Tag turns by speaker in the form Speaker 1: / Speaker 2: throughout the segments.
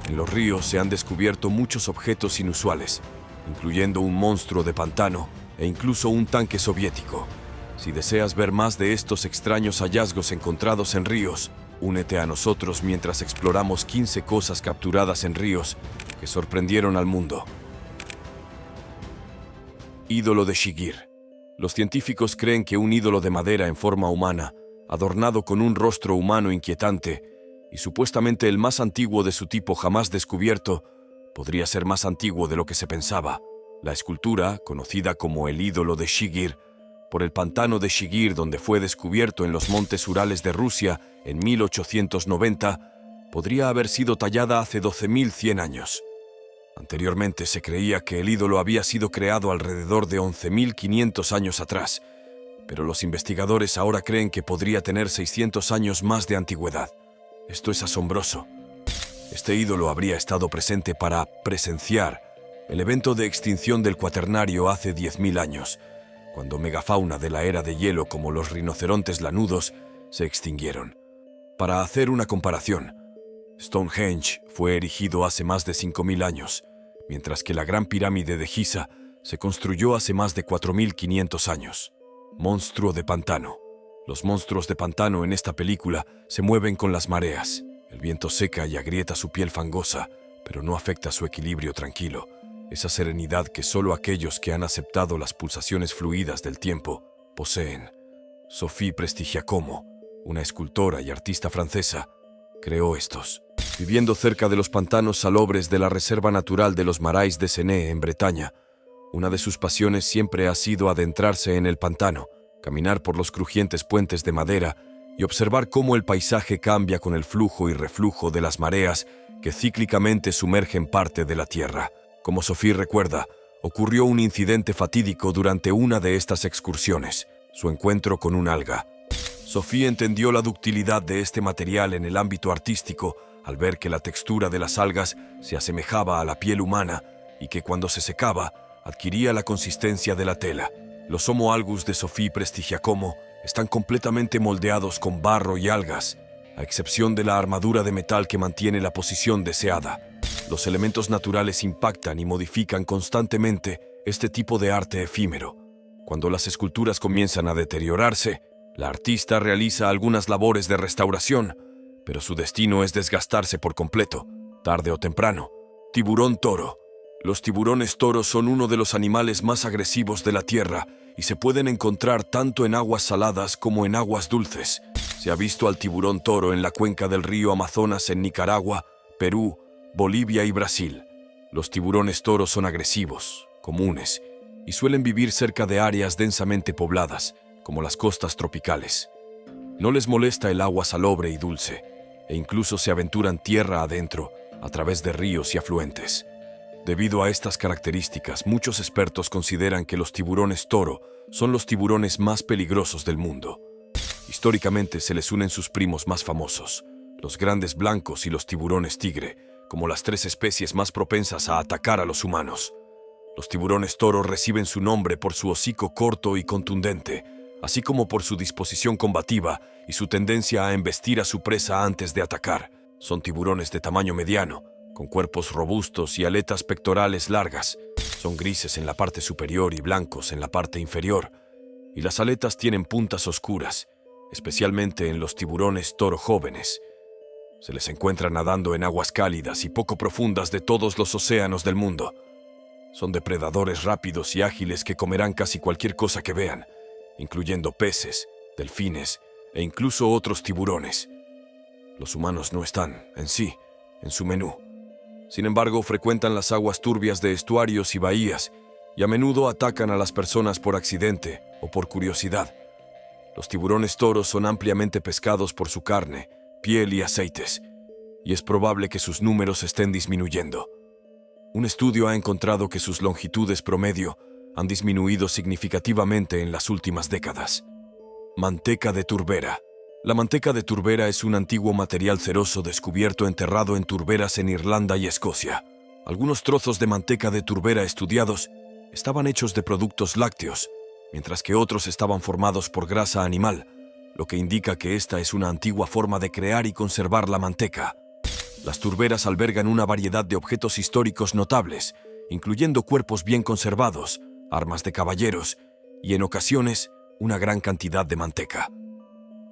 Speaker 1: En los ríos se han descubierto muchos objetos inusuales, incluyendo un monstruo de pantano e incluso un tanque soviético. Si deseas ver más de estos extraños hallazgos encontrados en ríos, únete a nosotros mientras exploramos 15 cosas capturadas en ríos que sorprendieron al mundo. Ídolo de Shigir. Los científicos creen que un ídolo de madera en forma humana, adornado con un rostro humano inquietante, y supuestamente el más antiguo de su tipo jamás descubierto, podría ser más antiguo de lo que se pensaba. La escultura, conocida como el ídolo de Shigir, por el pantano de Shigir, donde fue descubierto en los montes Urales de Rusia en 1890, podría haber sido tallada hace 12.100 años. Anteriormente se creía que el ídolo había sido creado alrededor de 11.500 años atrás, pero los investigadores ahora creen que podría tener 600 años más de antigüedad. Esto es asombroso. Este ídolo habría estado presente para presenciar el evento de extinción del Cuaternario hace 10.000 años, cuando megafauna de la era de hielo como los rinocerontes lanudos se extinguieron. Para hacer una comparación, Stonehenge fue erigido hace más de 5.000 años, mientras que la Gran Pirámide de Giza se construyó hace más de 4.500 años. Monstruo de pantano. Los monstruos de pantano en esta película se mueven con las mareas. El viento seca y agrieta su piel fangosa, pero no afecta su equilibrio tranquilo, esa serenidad que solo aquellos que han aceptado las pulsaciones fluidas del tiempo poseen. Sophie Prestigiacomo, una escultora y artista francesa, creó estos. Viviendo cerca de los pantanos salobres de la Reserva Natural de los Marais de Senez en Bretaña, una de sus pasiones siempre ha sido adentrarse en el pantano, caminar por los crujientes puentes de madera y observar cómo el paisaje cambia con el flujo y reflujo de las mareas que cíclicamente sumergen parte de la tierra. Como Sophie recuerda, ocurrió un incidente fatídico durante una de estas excursiones, su encuentro con un alga. Sophie entendió la ductilidad de este material en el ámbito artístico al ver que la textura de las algas se asemejaba a la piel humana y que cuando se secaba, adquiría la consistencia de la tela. Los Homo algus de Sophie Prestigiacomo están completamente moldeados con barro y algas, a excepción de la armadura de metal que mantiene la posición deseada. Los elementos naturales impactan y modifican constantemente este tipo de arte efímero. Cuando las esculturas comienzan a deteriorarse, la artista realiza algunas labores de restauración, pero su destino es desgastarse por completo, tarde o temprano. Tiburón toro. Los tiburones toros son uno de los animales más agresivos de la Tierra y se pueden encontrar tanto en aguas saladas como en aguas dulces. Se ha visto al tiburón toro en la cuenca del río Amazonas en Nicaragua, Perú, Bolivia y Brasil. Los tiburones toros son agresivos, comunes, y suelen vivir cerca de áreas densamente pobladas, como las costas tropicales. No les molesta el agua salobre y dulce, e incluso se aventuran tierra adentro, a través de ríos y afluentes. Debido a estas características, muchos expertos consideran que los tiburones toro son los tiburones más peligrosos del mundo. Históricamente se les unen sus primos más famosos, los grandes blancos y los tiburones tigre, como las tres especies más propensas a atacar a los humanos. Los tiburones toro reciben su nombre por su hocico corto y contundente, así como por su disposición combativa y su tendencia a embestir a su presa antes de atacar. Son tiburones de tamaño mediano, con cuerpos robustos y aletas pectorales largas. Son grises en la parte superior y blancos en la parte inferior, y las aletas tienen puntas oscuras, especialmente en los tiburones toro jóvenes. Se les encuentra nadando en aguas cálidas y poco profundas de todos los océanos del mundo. Son depredadores rápidos y ágiles que comerán casi cualquier cosa que vean, incluyendo peces, delfines e incluso otros tiburones. Los humanos no están, en sí, en su menú. Sin embargo, frecuentan las aguas turbias de estuarios y bahías y a menudo atacan a las personas por accidente o por curiosidad. Los tiburones toros son ampliamente pescados por su carne, piel y aceites, y es probable que sus números estén disminuyendo. Un estudio ha encontrado que sus longitudes promedio han disminuido significativamente en las últimas décadas. Manteca de turbera. La manteca de turbera es un antiguo material ceroso descubierto enterrado en turberas en Irlanda y Escocia. Algunos trozos de manteca de turbera estudiados estaban hechos de productos lácteos, mientras que otros estaban formados por grasa animal, lo que indica que esta es una antigua forma de crear y conservar la manteca. Las turberas albergan una variedad de objetos históricos notables, incluyendo cuerpos bien conservados, armas de caballeros y, en ocasiones, una gran cantidad de manteca.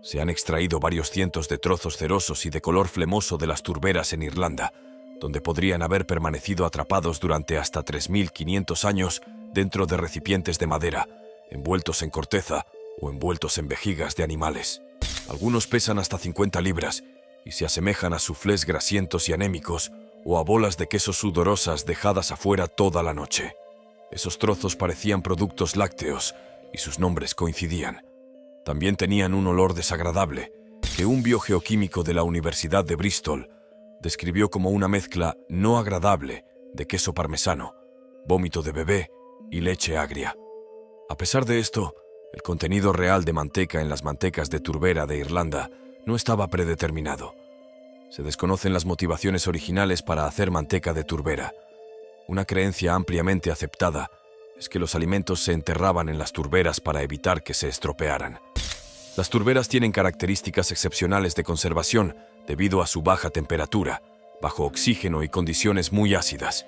Speaker 1: Se han extraído varios cientos de trozos cerosos y de color flemoso de las turberas en Irlanda, donde podrían haber permanecido atrapados durante hasta 3.500 años dentro de recipientes de madera, envueltos en corteza o envueltos en vejigas de animales. Algunos pesan hasta 50 libras y se asemejan a suflés grasientos y anémicos o a bolas de queso sudorosas dejadas afuera toda la noche. Esos trozos parecían productos lácteos y sus nombres coincidían. También tenían un olor desagradable que un biogeoquímico de la Universidad de Bristol describió como una mezcla no agradable de queso parmesano, vómito de bebé y leche agria. A pesar de esto, el contenido real de manteca en las mantecas de turbera de Irlanda no estaba predeterminado. Se desconocen las motivaciones originales para hacer manteca de turbera. Una creencia ampliamente aceptada es que los alimentos se enterraban en las turberas para evitar que se estropearan. Las turberas tienen características excepcionales de conservación debido a su baja temperatura, bajo oxígeno y condiciones muy ácidas.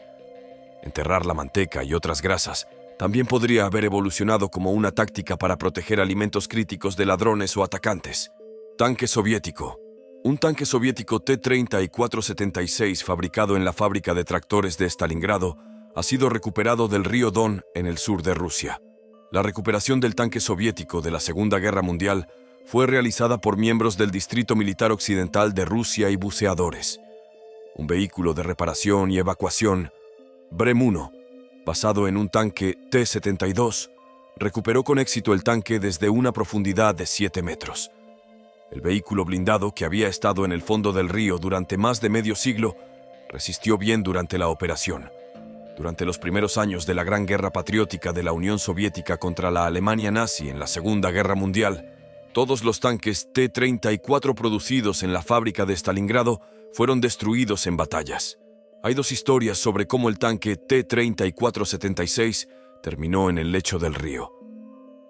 Speaker 1: Enterrar la manteca y otras grasas también podría haber evolucionado como una táctica para proteger alimentos críticos de ladrones o atacantes. Tanque soviético. Un tanque soviético T-34-76 fabricado en la fábrica de tractores de Stalingrado ha sido recuperado del río Don en el sur de Rusia. La recuperación del tanque soviético de la Segunda Guerra Mundial fue realizada por miembros del Distrito Militar Occidental de Rusia y buceadores. Un vehículo de reparación y evacuación, Brem-1, basado en un tanque T-72, recuperó con éxito el tanque desde una profundidad de 7 metros. El vehículo blindado, que había estado en el fondo del río durante más de medio siglo, resistió bien durante la operación. Durante los primeros años de la Gran Guerra Patriótica de la Unión Soviética contra la Alemania nazi en la Segunda Guerra Mundial, todos los tanques T-34 producidos en la fábrica de Stalingrado fueron destruidos en batallas. Hay dos historias sobre cómo el tanque T-34-76 terminó en el lecho del río.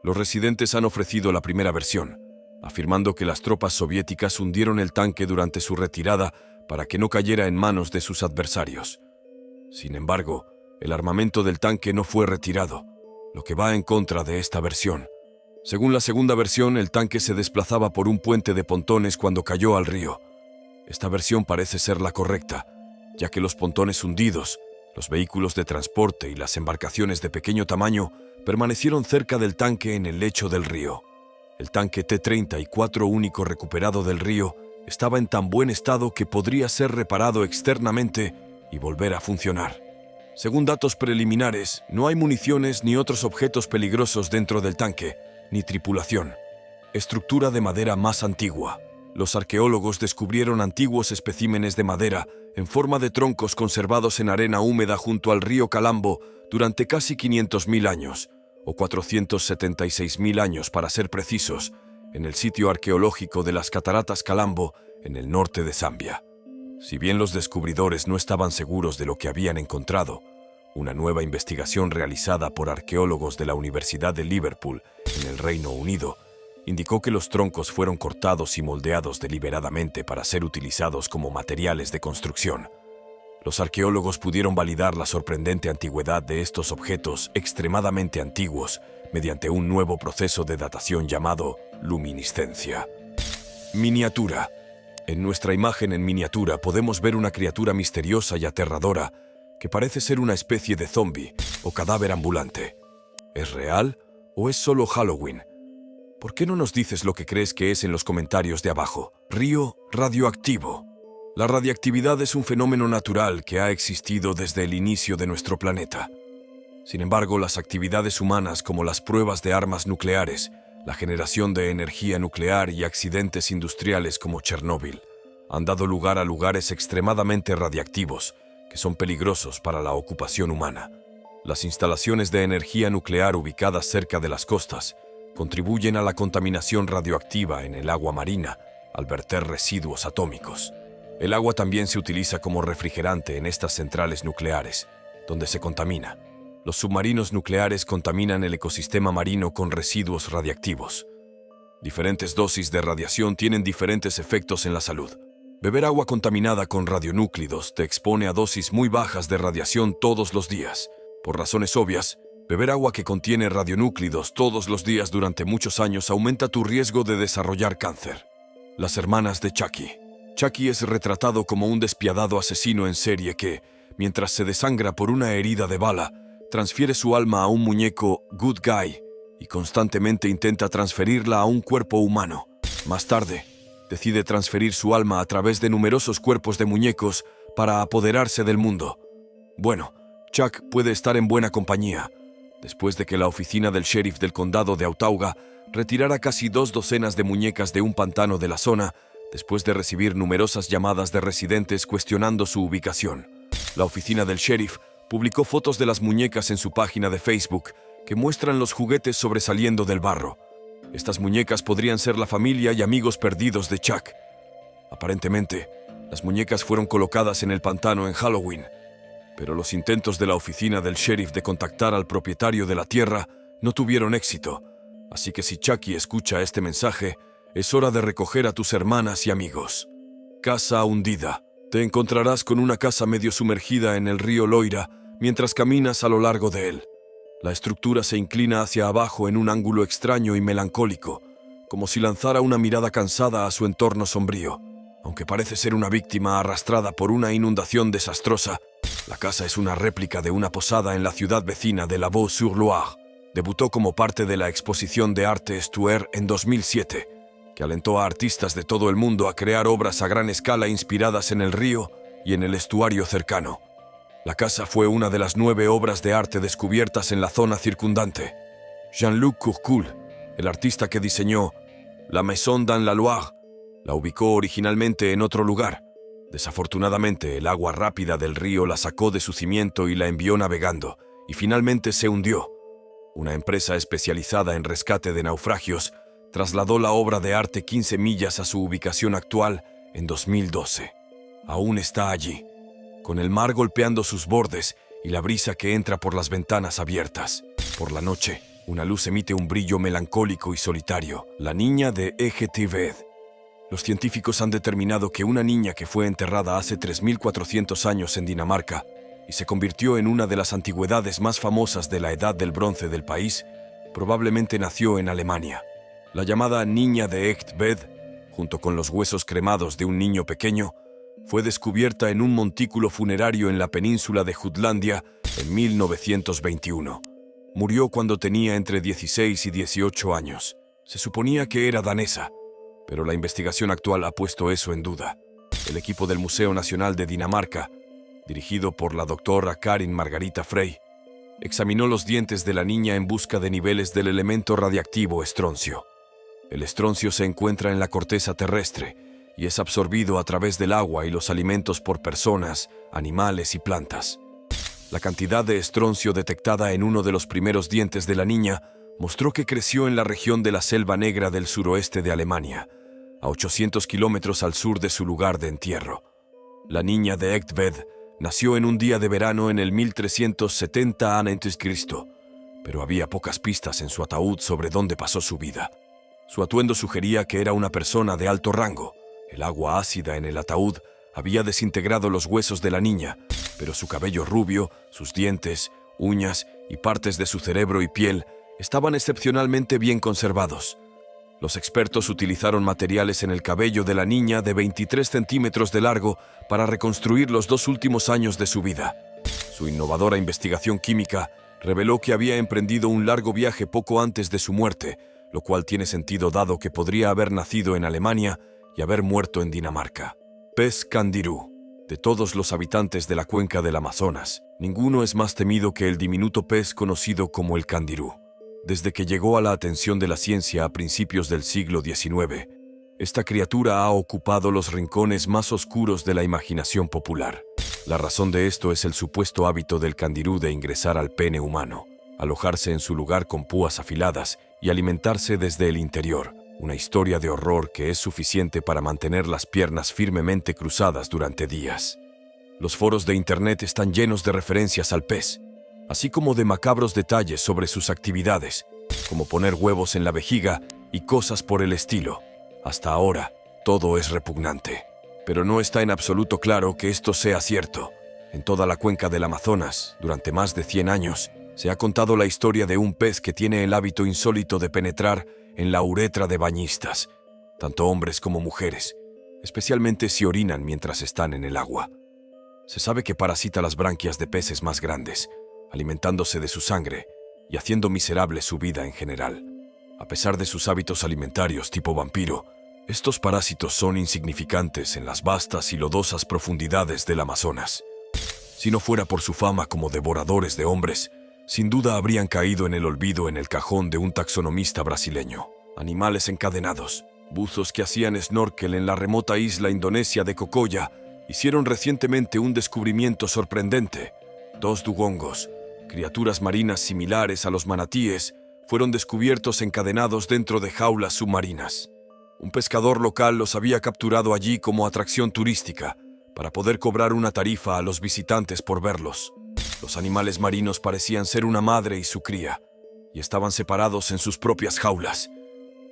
Speaker 1: Los residentes han ofrecido la primera versión, afirmando que las tropas soviéticas hundieron el tanque durante su retirada para que no cayera en manos de sus adversarios. Sin embargo, el armamento del tanque no fue retirado, lo que va en contra de esta versión. Según la segunda versión, el tanque se desplazaba por un puente de pontones cuando cayó al río. Esta versión parece ser la correcta, ya que los pontones hundidos, los vehículos de transporte y las embarcaciones de pequeño tamaño permanecieron cerca del tanque en el lecho del río. El tanque T-34 único recuperado del río estaba en tan buen estado que podría ser reparado externamente y volver a funcionar. Según datos preliminares, no hay municiones ni otros objetos peligrosos dentro del tanque, ni tripulación. Estructura de madera más antigua. Los arqueólogos descubrieron antiguos especímenes de madera en forma de troncos conservados en arena húmeda junto al río Calambo durante casi 500.000 años, o 476.000 años para ser precisos, en el sitio arqueológico de las Cataratas Calambo, en el norte de Zambia. Si bien los descubridores no estaban seguros de lo que habían encontrado, una nueva investigación realizada por arqueólogos de la Universidad de Liverpool, en el Reino Unido, indicó que los troncos fueron cortados y moldeados deliberadamente para ser utilizados como materiales de construcción. Los arqueólogos pudieron validar la sorprendente antigüedad de estos objetos extremadamente antiguos mediante un nuevo proceso de datación llamado luminiscencia. Miniatura. En nuestra imagen en miniatura podemos ver una criatura misteriosa y aterradora que parece ser una especie de zombie o cadáver ambulante. ¿Es real o es solo Halloween? ¿Por qué no nos dices lo que crees que es en los comentarios de abajo? Río radioactivo. La radiactividad es un fenómeno natural que ha existido desde el inicio de nuestro planeta. Sin embargo, las actividades humanas como las pruebas de armas nucleares, la generación de energía nuclear y accidentes industriales como Chernóbil han dado lugar a lugares extremadamente radiactivos que son peligrosos para la ocupación humana. Las instalaciones de energía nuclear ubicadas cerca de las costas contribuyen a la contaminación radioactiva en el agua marina al verter residuos atómicos. El agua también se utiliza como refrigerante en estas centrales nucleares, donde se contamina. Los submarinos nucleares contaminan el ecosistema marino con residuos radiactivos. Diferentes dosis de radiación tienen diferentes efectos en la salud. Beber agua contaminada con radionúclidos te expone a dosis muy bajas de radiación todos los días. Por razones obvias, beber agua que contiene radionúclidos todos los días durante muchos años aumenta tu riesgo de desarrollar cáncer. Las hermanas de Chucky. Chucky es retratado como un despiadado asesino en serie que, mientras se desangra por una herida de bala, transfiere su alma a un muñeco good guy y constantemente intenta transferirla a un cuerpo humano. Más tarde, decide transferir su alma a través de numerosos cuerpos de muñecos para apoderarse del mundo. Bueno, Chuck puede estar en buena compañía, después de que la oficina del sheriff del condado de Autauga retirara casi 2 docenas de muñecas de un pantano de la zona, después de recibir numerosas llamadas de residentes cuestionando su ubicación. La oficina del sheriff publicó fotos de las muñecas en su página de Facebook que muestran los juguetes sobresaliendo del barro. Estas muñecas podrían ser la familia y amigos perdidos de Chuck. Aparentemente, las muñecas fueron colocadas en el pantano en Halloween, pero los intentos de la oficina del sheriff de contactar al propietario de la tierra no tuvieron éxito. Así que si Chucky escucha este mensaje, es hora de recoger a tus hermanas y amigos. Casa hundida. Te encontrarás con una casa medio sumergida en el río Loira mientras caminas a lo largo de él. La estructura se inclina hacia abajo en un ángulo extraño y melancólico, como si lanzara una mirada cansada a su entorno sombrío. Aunque parece ser una víctima arrastrada por una inundación desastrosa, la casa es una réplica de una posada en la ciudad vecina de Lavaux-sur-Loire. Debutó como parte de la exposición de arte Estuaire en 2007, que alentó a artistas de todo el mundo a crear obras a gran escala inspiradas en el río y en el estuario cercano. La casa fue una de las 9 obras de arte descubiertas en la zona circundante. Jean-Luc Courcoul, el artista que diseñó la Maison dans la Loire, la ubicó originalmente en otro lugar. Desafortunadamente, el agua rápida del río la sacó de su cimiento y la envió navegando, y finalmente se hundió. Una empresa especializada en rescate de naufragios trasladó la obra de arte 15 millas a su ubicación actual en 2012. Aún está allí, con el mar golpeando sus bordes y la brisa que entra por las ventanas abiertas. Por la noche, una luz emite un brillo melancólico y solitario. La niña de Egtved. Los científicos han determinado que una niña que fue enterrada hace 3.400 años en Dinamarca y se convirtió en una de las antigüedades más famosas de la Edad del Bronce del país, probablemente nació en Alemania. La llamada niña de Egtved, junto con los huesos cremados de un niño pequeño, fue descubierta en un montículo funerario en la península de Jutlandia en 1921. Murió cuando tenía entre 16 y 18 años. Se suponía que era danesa, pero la investigación actual ha puesto eso en duda. El equipo del Museo Nacional de Dinamarca, dirigido por la doctora Karin Margarita Frey, examinó los dientes de la niña en busca de niveles del elemento radiactivo estroncio. El estroncio se encuentra en la corteza terrestre y es absorbido a través del agua y los alimentos por personas, animales y plantas. La cantidad de estroncio detectada en uno de los primeros dientes de la niña mostró que creció en la región de la Selva Negra del suroeste de Alemania, a 800 kilómetros al sur de su lugar de entierro. La niña de Egtved nació en un día de verano en el 1370 a.C., pero había pocas pistas en su ataúd sobre dónde pasó su vida. Su atuendo sugería que era una persona de alto rango. El agua ácida en el ataúd había desintegrado los huesos de la niña, pero su cabello rubio, sus dientes, uñas y partes de su cerebro y piel estaban excepcionalmente bien conservados. Los expertos utilizaron materiales en el cabello de la niña de 23 centímetros de largo para reconstruir los 2 últimos años de su vida. Su innovadora investigación química reveló que había emprendido un largo viaje poco antes de su muerte, lo cual tiene sentido dado que podría haber nacido en Alemania y haber muerto en Dinamarca. Pez candirú. De todos los habitantes de la cuenca del Amazonas, ninguno es más temido que el diminuto pez conocido como el candirú. Desde que llegó a la atención de la ciencia a principios del siglo XIX, esta criatura ha ocupado los rincones más oscuros de la imaginación popular. La razón de esto es el supuesto hábito del candirú de ingresar al pene humano, alojarse en su lugar con púas afiladas y alimentarse desde el interior. Una historia de horror que es suficiente para mantener las piernas firmemente cruzadas durante días. Los foros de Internet están llenos de referencias al pez, así como de macabros detalles sobre sus actividades, como poner huevos en la vejiga y cosas por el estilo. Hasta ahora, todo es repugnante. Pero no está en absoluto claro que esto sea cierto. En toda la cuenca del Amazonas, durante más de 100 años, se ha contado la historia de un pez que tiene el hábito insólito de penetrar en la uretra de bañistas, tanto hombres como mujeres, especialmente si orinan mientras están en el agua. Se sabe que parasita las branquias de peces más grandes, alimentándose de su sangre y haciendo miserable su vida en general. A pesar de sus hábitos alimentarios tipo vampiro, estos parásitos son insignificantes en las vastas y lodosas profundidades del Amazonas. Si no fuera por su fama como devoradores de hombres, sin duda habrían caído en el olvido en el cajón de un taxonomista brasileño. Animales encadenados, buzos que hacían snorkel en la remota isla indonesia de Cocoya, hicieron recientemente un descubrimiento sorprendente. 2 dugongos, criaturas marinas similares a los manatíes, fueron descubiertos encadenados dentro de jaulas submarinas. Un pescador local los había capturado allí como atracción turística, para poder cobrar una tarifa a los visitantes por verlos. Los animales marinos parecían ser una madre y su cría, y estaban separados en sus propias jaulas.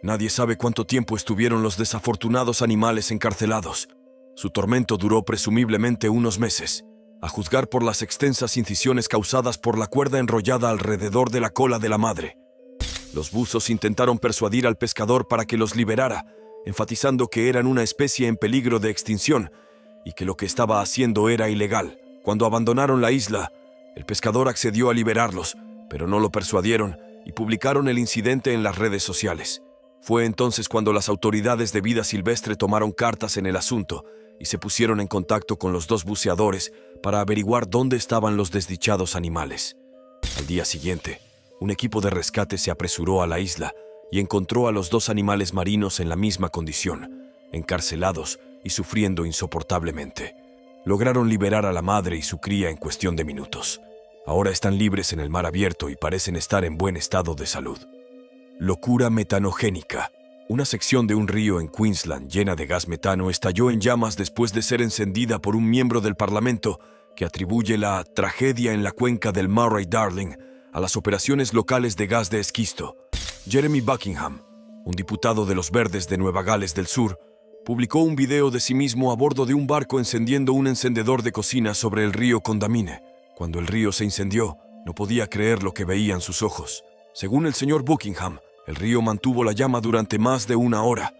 Speaker 1: Nadie sabe cuánto tiempo estuvieron los desafortunados animales encarcelados. Su tormento duró presumiblemente unos meses, a juzgar por las extensas incisiones causadas por la cuerda enrollada alrededor de la cola de la madre. Los buzos intentaron persuadir al pescador para que los liberara, enfatizando que eran una especie en peligro de extinción y que lo que estaba haciendo era ilegal. Cuando abandonaron la isla, el pescador accedió a liberarlos, pero no lo persuadieron y publicaron el incidente en las redes sociales. Fue entonces cuando las autoridades de vida silvestre tomaron cartas en el asunto y se pusieron en contacto con los 2 buceadores para averiguar dónde estaban los desdichados animales. Al día siguiente, un equipo de rescate se apresuró a la isla y encontró a los 2 animales marinos en la misma condición, encarcelados y sufriendo insoportablemente. Lograron liberar a la madre y su cría en cuestión de minutos. Ahora están libres en el mar abierto y parecen estar en buen estado de salud. Locura metanogénica. Una sección de un río en Queensland llena de gas metano estalló en llamas después de ser encendida por un miembro del Parlamento que atribuye la tragedia en la cuenca del Murray-Darling a las operaciones locales de gas de esquisto. Jeremy Buckingham, un diputado de los Verdes de Nueva Gales del Sur, publicó un video de sí mismo a bordo de un barco encendiendo un encendedor de cocina sobre el río Condamine. Cuando el río se incendió, no podía creer lo que veían sus ojos. Según el señor Buckingham, el río mantuvo la llama durante más de 1 hora.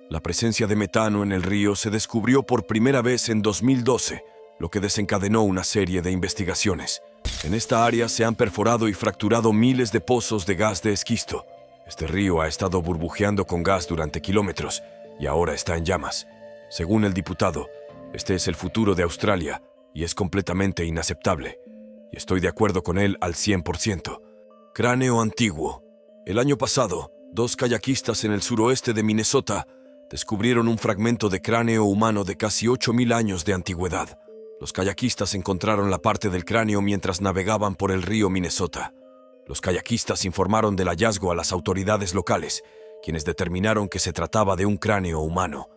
Speaker 1: La presencia de metano en el río se descubrió por primera vez en 2012, lo que desencadenó una serie de investigaciones. En esta área se han perforado y fracturado miles de pozos de gas de esquisto. Este río ha estado burbujeando con gas durante kilómetros y ahora está en llamas. Según el diputado, este es el futuro de Australia y es completamente inaceptable. Y estoy de acuerdo con él al 100%. Cráneo antiguo. El año pasado, 2 kayakistas en el suroeste de Minnesota descubrieron un fragmento de cráneo humano de casi 8.000 años de antigüedad. Los kayakistas encontraron la parte del cráneo mientras navegaban por el río Minnesota. Los kayakistas informaron del hallazgo a las autoridades locales, quienes determinaron que se trataba de un cráneo humano.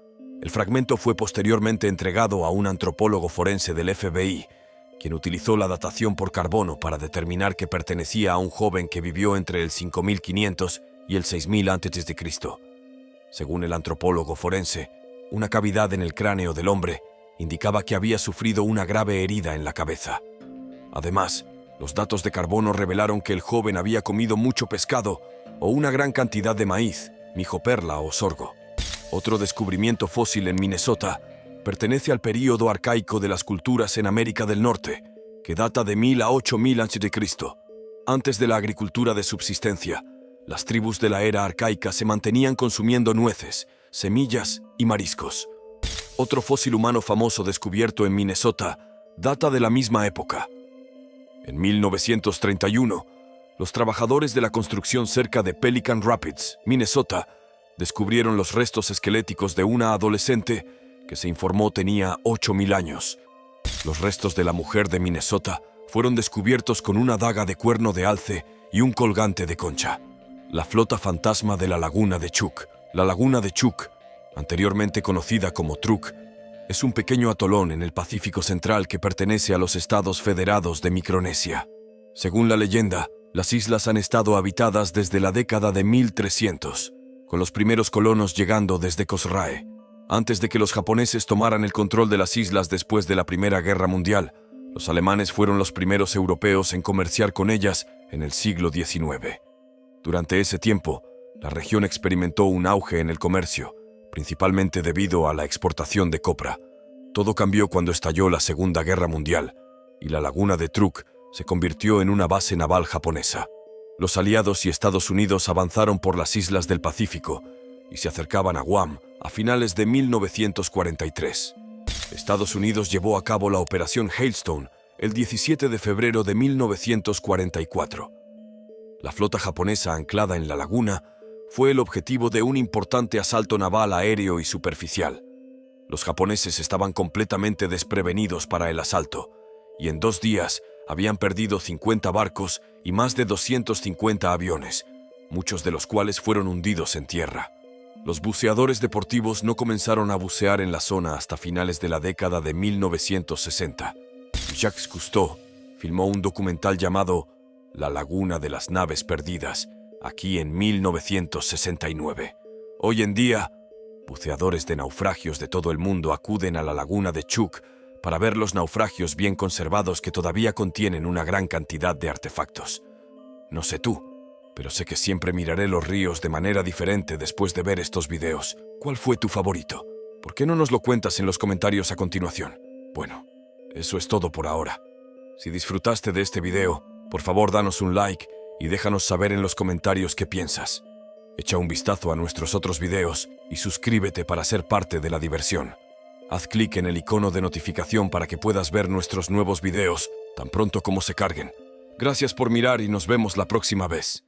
Speaker 1: El fragmento fue posteriormente entregado a un antropólogo forense del FBI, quien utilizó la datación por carbono para determinar que pertenecía a un joven que vivió entre el 5500 y el 6000 a.C. Según el antropólogo forense, una cavidad en el cráneo del hombre indicaba que había sufrido una grave herida en la cabeza. Además, los datos de carbono revelaron que el joven había comido mucho pescado o una gran cantidad de maíz, mijoperla o sorgo. Otro descubrimiento fósil en Minnesota pertenece al período arcaico de las culturas en América del Norte, que data de 1000 a 8000 a.C. Antes de la agricultura de subsistencia, las tribus de la era arcaica se mantenían consumiendo nueces, semillas y mariscos. Otro fósil humano famoso descubierto en Minnesota data de la misma época. En 1931, los trabajadores de la construcción cerca de Pelican Rapids, Minnesota, descubrieron los restos esqueléticos de una adolescente que se informó tenía 8000 años. Los restos de la mujer de Minnesota fueron descubiertos con una daga de cuerno de alce y un colgante de concha. La flota fantasma de la laguna de Chuuk. La laguna de Chuuk, anteriormente conocida como Truk, es un pequeño atolón en el Pacífico Central que pertenece a los Estados Federados de Micronesia. Según la leyenda, las islas han estado habitadas desde la década de 1300, con los primeros colonos llegando desde Cosrae. Antes de que los japoneses tomaran el control de las islas después de la Primera Guerra Mundial, los alemanes fueron los primeros europeos en comerciar con ellas en el siglo XIX. Durante ese tiempo, la región experimentó un auge en el comercio, principalmente debido a la exportación de copra. Todo cambió cuando estalló la Segunda Guerra Mundial y la laguna de Truk se convirtió en una base naval japonesa. Los aliados y Estados Unidos avanzaron por las islas del Pacífico y se acercaban a Guam a finales de 1943. Estados Unidos llevó a cabo la Operación Hailstone el 17 de febrero de 1944. La flota japonesa anclada en la laguna fue el objetivo de un importante asalto naval aéreo y superficial. Los japoneses estaban completamente desprevenidos para el asalto, y en 2 días habían perdido 50 barcos y más de 250 aviones, muchos de los cuales fueron hundidos en tierra. Los buceadores deportivos no comenzaron a bucear en la zona hasta finales de la década de 1960. Jacques Cousteau filmó un documental llamado La Laguna de las Naves Perdidas, aquí en 1969. Hoy en día, buceadores de naufragios de todo el mundo acuden a la laguna de Truk para ver los naufragios bien conservados que todavía contienen una gran cantidad de artefactos. No sé tú, pero sé que siempre miraré los ríos de manera diferente después de ver estos videos. ¿Cuál fue tu favorito? ¿Por qué no nos lo cuentas en los comentarios a continuación? Bueno, eso es todo por ahora. Si disfrutaste de este video, por favor danos un like y déjanos saber en los comentarios qué piensas. Echa un vistazo a nuestros otros videos y suscríbete para ser parte de la diversión. Haz clic en el icono de notificación para que puedas ver nuestros nuevos videos tan pronto como se carguen. Gracias por mirar y nos vemos la próxima vez.